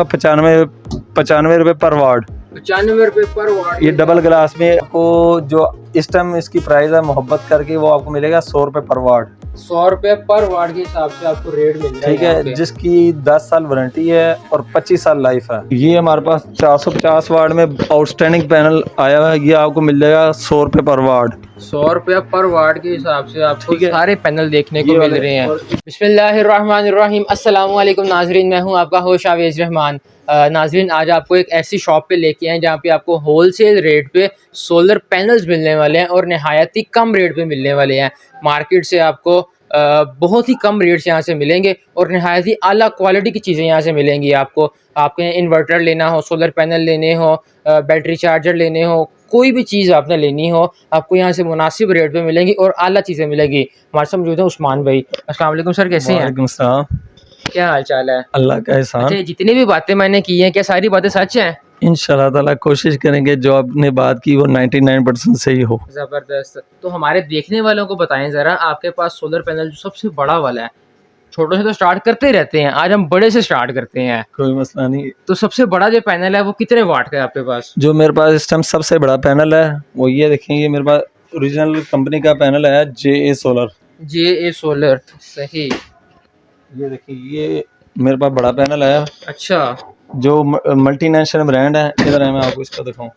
95 95 रुपये पर वार्ड। 95 रुपये पर वाट। ये डबल ग्लास में आपको जो इस टाइम इसकी प्राइस है मोहब्बत करके वो आपको मिलेगा 100 रुपये पर वाट। 100 रुपये पर वाट के हिसाब से आपको रेट मिल रहा है। ठीक है, जिसकी 10 साल वारंटी है और 25 साल लाइफ है। ये हमारे पास 450 वाट में आउटस्टैंडिंग पैनल आया हुआ है, ये आपको मिल जाएगा 100 रुपये पर वाट। 100 रुपया पर वाट के हिसाब से आपको सारे पैनल देखने को मिल रहे हैं। बिस्मिल्लाहिर्रहमानिर्रहीम। अस्सलाम वालेकुम नाजरीन, मैं हूं आपका होस्ट आवेज़ रहमान। नाजरीन, आज आपको एक ऐसी शॉप पे लेके आए जहां पे आपको होलसेल रेट पे सोलर पैनल्स मिलने वाले हैं और नहायत ही कम रेट पे मिलने वाले हैं। मार्केट से आपको बहुत ही कम रेट्स यहाँ से मिलेंगे और नहायत ही आला क्वालिटी की चीज़ें यहाँ से मिलेंगी आपको। आपके इन्वर्टर लेना हो, सोलर पैनल लेने हो, बैटरी चार्जर लेने हो, कोई भी चीज़ आपने लेनी हो, आपको यहाँ से मुनासिब रेट पे मिलेंगी और आला चीज़ें मिलेंगी। हमारे साथ मौजूद है उस्मान भाई। अस्सलाम वालेकुम सर, कैसे हैं? वालेकुम सलाम। क्या हाल चाल है? अल्लाह का एहसान। अच्छा, जितनी भी बातें मैंने की हैं, क्या सारी बातें सच हैं? इंशाल्लाह ताला कोशिश करेंगे जो आपने बात की वो 99% सही हो। ज़बरदस्त। तो हमारे देखने वालों को बताएं ज़रा, आपके पास सोलर पैनल जो सबसे बड़ा वाला है, छोटों से तो स्टार्ट करते ही रहते हैं, आज हम बड़े से स्टार्ट करते हैं। कोई मसला नहीं। तो सबसे बड़ा जो पैनल है वो कितने वाट का है आपके पास? जो मेरे पास इस टाइम सबसे बड़ा पैनल है वो ये देखें, ये मेरे पास ओरिजिनल कंपनी का पैनल है, JA सोलर। JA सोलर, सही। ये देखिए, ये मेरे पास बड़ा पैनल है। अच्छा, जो मल्टीनेशनल ब्रांड है। इधर है, मैं आपको इसका दिखाऊं।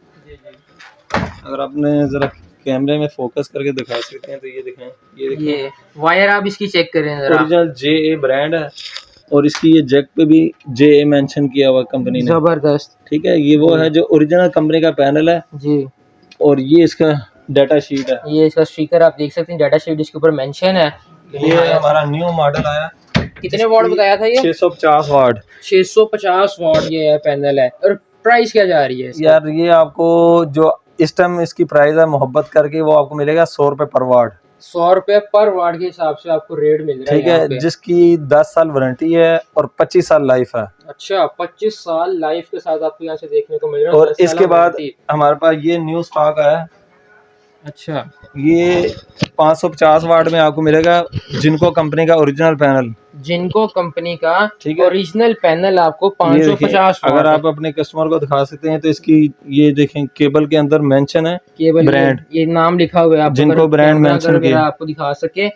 अगर आपने जरा कैमरे में फोकस करके दिखा सकते हैं तो ये दिखाएं, ये वायर आप इसकी चेक करें जरा। ओरिजिनल JA ब्रांड है और इसकी ये जैक पे भी JA मेंशन किया हुआ कंपनी ने। जबरदस्त। ठीक है, ये वो है जो ओरिजिनल कंपनी का पैनल है जी। और ये इसका डाटा शीट है। ये इसका स्टिकर आप देख सकते हैं, डाटा शीट इसके ऊपर मेंशन है। ये हमारा न्यू मॉडल आया। कितने वाट बताया था ये? 650 वाट। 650 वाट ये पैनल है। और प्राइस क्या जा रही है इसका? यार ये आपको जो इस टाइम इसकी प्राइस है मोहब्बत करके वो आपको मिलेगा 100 रुपये पर वाट। 100 रुपये पर वाट के हिसाब से आपको रेट मिल रहा है। ठीक है, जिसकी 10 साल वारंटी है और 25 साल लाइफ है। अच्छा, 25 साल लाइफ के साथ आपको यहाँ से देखने को मिल रहा है। और इसके बाद हमारे पास ये न्यू स्टॉक है। अच्छा, ये 550 वाट में आपको मिलेगा, जिनको कंपनी का ओरिजिनल पैनल, जिनको कंपनी का ठीक है ओरिजिनल पैनल आपको 550 अगर आप अपने कस्टमर को दिखा सकते हैं तो इसकी ये देखें, केबल के अंदर मेंशन है केबल ब्रांड, ये नाम लिखा हुआ है आपको, जिनको ब्रांड मेंशन किया आपको दिखा सके।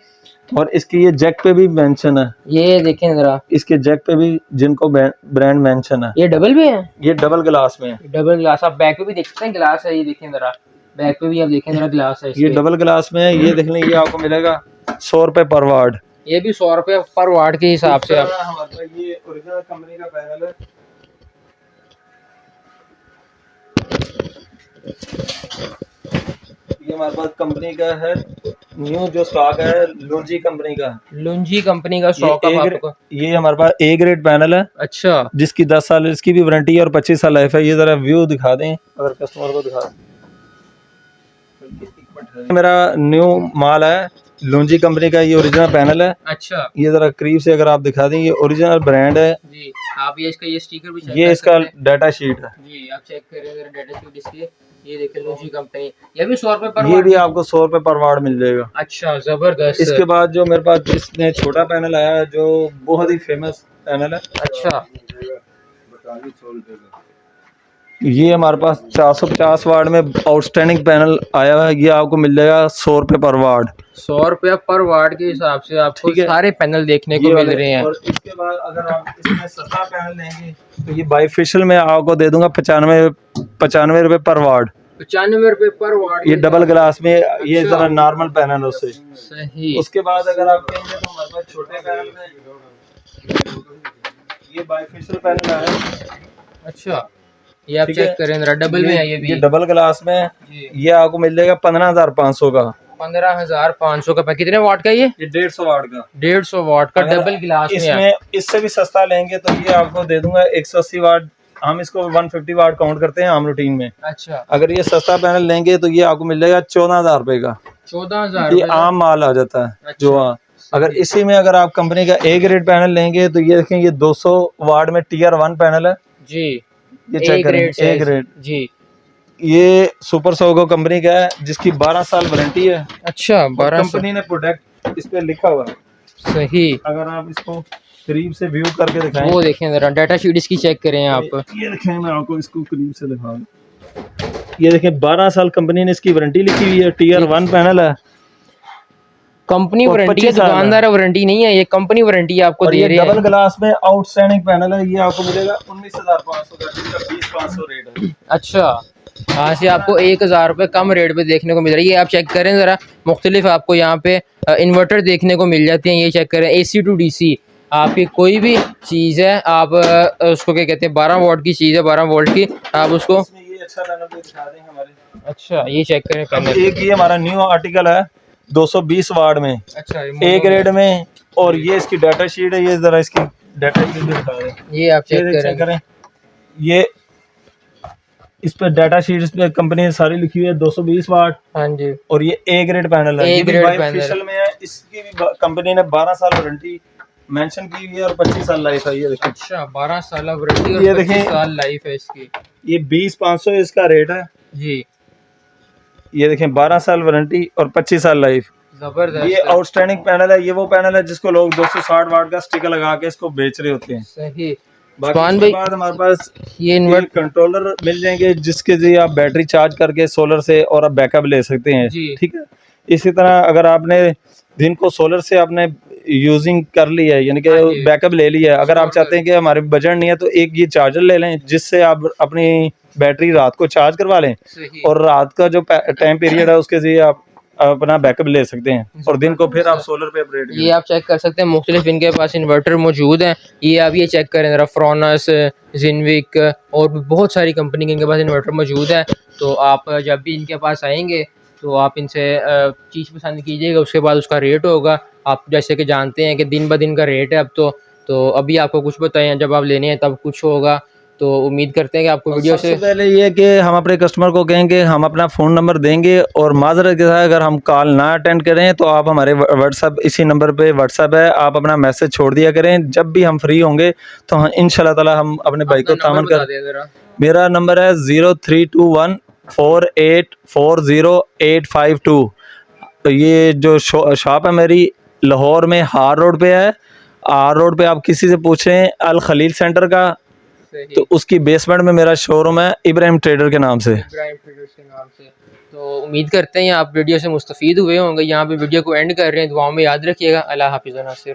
और इसकी ये जैक पे भी मेंशन है। ये देखें जरा, इसके जैक पे भी जिनको ब्रांड मेंशन है। ये डबल में है? ये डबल ग्लास में है। Double glass. आप बैक पे भी देख सकते हैं, ग्लास है। ये देखें जरा, बैक पे भी आप देखें जरा, ग्लास है। ये डबल ग्लास में है। ये देख लें, ये आपको मिलेगा 100 रुपये पर वाट। ये भी 100 रुपये पर वाट के हिसाब से। आप हमारे पास ये ओरिजिनल कंपनी का पैनल है। ये हमारे पास कंपनी का है, न्यू जो स्टॉक है, लुंजी कंपनी का। लुंजी कंपनी का स्टॉक है आपको। ये हमारे पास A ग्रेड पैनल है। अच्छा, जिसकी 10 साल इसकी भी वारंटी है और 25 साल लाइफ है। ये जरा व्यू दिखा दें अगर कस्टमर को दिखा दें। मेरा न्यू माल है, लुंजी कंपनी का, ये ओरिजिनल पैनल है। अच्छा, ये जरा करीब से अगर आप दिखा दें, ये ओरिजिनल ब्रांड है जी। आप ये इसका ये स्टिकर भी चेक ये इसका डाटा शीट है जी। आप चेक करें अगर डाटा शीट इसकी। ये देखिए, लुंजी कंपनी। ये भी 100 रुपये पर ये वाट? भी आपको 100 रुपये पर वाट मिल जाएगा। अच्छा, जबरदस्त। इसके बाद जो मेरे पास इसमें छोटा पैनल आया है जो बहुत ही फेमस पैनल है। अच्छा, ये हमारे पास 450 वाट में आउटस्टैंडिंग पैनल आया है, ये आपको मिल जाएगा 100 रुपये पर वाट। 100 रुपये पर वाट के हिसाब से आपको सारे पैनल देखने को मिल रहे हैं। और इसके बाद अगर आप इसमें सस्ता पैनल लेंगे तो ये बाईफिशियल में आपको दे दूंगा 95 रुपये पर वाट। 95 रुपये पर वाट। ये डबल ग्लास में, ये जरा नॉर्मल पैनल उससे सही। उसके बाद अगर आप कहेंगे तो हमारे पास छोटे पैनल में ये बाईफिशियल पैनल है। अच्छा, ये आप चेक करें जरा, डबल में है। ये भी डबल ग्लास में। ये आपको मिल जाएगा 15,500 का। 15,500 का। कितने वाट का? ये 150 वाट का। 150 वाट का डबल ग्लास में। इसमें इससे भी सस्ता लेंगे तो ये आपको दे दूंगा 180 वाट। हम इसको 150 वाट काउंट करते हैं आम रूटीन में। अच्छा, अगर ये सस्ता पैनल लेंगे तो ये आपको मिल जाएगा 14,000 रुपए का। 14,000? ये आम माल आ जाता है। अच्छा, जो अगर इसी में अगर आप कंपनी का A ग्रेड पैनल लेंगे तो ये देखें, ये 200 वाट में Tier 1 पैनल है जी। ये चेक करें, A ग्रेड जी। ये सुपर सोगो कंपनी का है, जिसकी 12 साल वारंटी है। अच्छा, 12 कंपनी ने प्रोडक्ट इस पे लिखा हुआ है। सही। अगर आप इसको करीब से व्यू करके दिखाएं। वो देखें ज़रा, डाटा शीट इसकी चेक करें आप। ये देखें, मैं आपको इसको करीब से दिखाऊं। ये देखें 12 साल कंपनी ने इसकी वारंटी लिखी हुई है, टियर 1 पैनल है, कंपनी और वारंटी है, 25 साल है। दुकानदार वारंटी नहीं है, ये कंपनी वारंटी आपको और दे ये रहे डबल हैं। ग्लास में आउटस्टैंडिंग पैनल है, ये आपको मिलेगा 19,500 का, जिसका 20,500 रेट है। अच्छा, यहाँ से आपको 1,000 रुपये कम रेट पे देखने को मिल रही है। आप चेक करें ज़रा, मुख्तलिफ आपको यहाँ पे इन्वर्टर देखने को मिल जाती हैं। ये चेक करें, AC to DC, आपकी कोई भी चीज़ है, आप उसको क्या कहते हैं, 12 वोल्ट की चीज़ है, 12 वोल्ट की, आप उसको। इसमें ये अच्छा पैनल भी दिखा दें हमारे। अच्छा, ये चेक करें पैनल। एक ये हमारा न्यू आर्टिकल है 220 वाट में, अच्छा, ए ग्रेड में, और ये इसकी डाटा शीट है। ये जरा इसकी डाटा शीट भी दिखा दें। ये आप चेक करें। ये इस पे डाटा शीट, इस पे कंपनी ने सारी लिखी हुई है 220 वाट। हाँ जी, और ये ए ग्रेड पैनल है, A ये भी ग्रेड बाय पैनल ऑफिशियल में है। इसकी भी कंपनी ने 12 साल वारंटी मेंशन की हुई है और 25 साल लाइफ है। ये देखिए, अच्छा, 12 साल वारंटी और ये 25 देखें, साल लाइफ है इसकी। ये 20,500 इसका रेट है जी, ये देखें, 12 साल वारंटी और 25 साल लाइफ। जबरदस्त ये आउटस्टैंडिंग पैनल है। ये वो पैनल है जिसको लोग 260 वाट का स्टिकर लगा के इसको बेच रहे होते हैं। सही। बाकी उस्मान उसके भाई, बाद हमारे पास ये ये इन्वर्ट कंट्रोलर मिल जाएंगे, जिसके जरिए आप बैटरी चार्ज करके सोलर से और आप बैकअप ले सकते हैं। जी। ठीक है, इसी तरह अगर आपने दिन को सोलर से आपने यूजिंग कर ली है, यानी कि हाँ जी। बैकअप ले लिया है, अगर आप चाहते हैं कि हमारे बजट नहीं है, तो एक ये चार्जर ले लें, जिससे आप अपनी बैटरी रात को चार्ज करवा लें, सही। और रात का जो टाइम पीरियड है उसके जरिए आप अपना बैकअप ले सकते हैं, और दिन को फिर आप सोलर पे अपग्रेड ये आप चेक कर सकते हैं, मुख्तलिफ इनके पास इन्वर्टर मौजूद हैं। ये आप ये चेक करें ज़रा, फ्रोनस, जिनविक और भी बहुत सारी कंपनी के इनके पास इन्वर्टर मौजूद है। तो आप जब भी इनके पास आएंगे तो आप इनसे चीज़ पसंद कीजिएगा, उसके बाद उसका रेट होगा। आप जैसे कि जानते हैं कि दिन ब दिन का रेट है अब तो अभी आपको कुछ बताएं, जब आप लेने हैं तब कुछ होगा। तो उम्मीद करते हैं कि आपको वीडियो से पहले ये कि हम अपने कस्टमर को कहेंगे, हम अपना फ़ोन नंबर देंगे, और माजरत के साथ अगर हम कॉल ना अटेंड करें तो आप हमारे व्हाट्सएप, इसी नंबर पे व्हाट्सएप है, आप अपना मैसेज छोड़ दिया करें। जब भी हम फ्री होंगे तो हम इंशाल्लाह ताला हम अपने भाई को तामन कर। मेरा नंबर है 03214840,852। तो ये जो शॉप है मेरी, लाहौर में हार रोड पे है। हार रोड पे आप किसी से पूछें अल खलील सेंटर का, तो उसकी बेसमेंट में मेरा शोरूम है, इब्राहिम ट्रेडर के नाम से। इब्राहिम ट्रेडर्स के नाम से। तो उम्मीद करते हैं आप वीडियो से मुस्तफ़ीद हुए होंगे। यहाँ पे वीडियो को एंड कर रहे हैं, दुआओं में याद रखिएगा। अल्लाह हाफ़िज़ नासिर।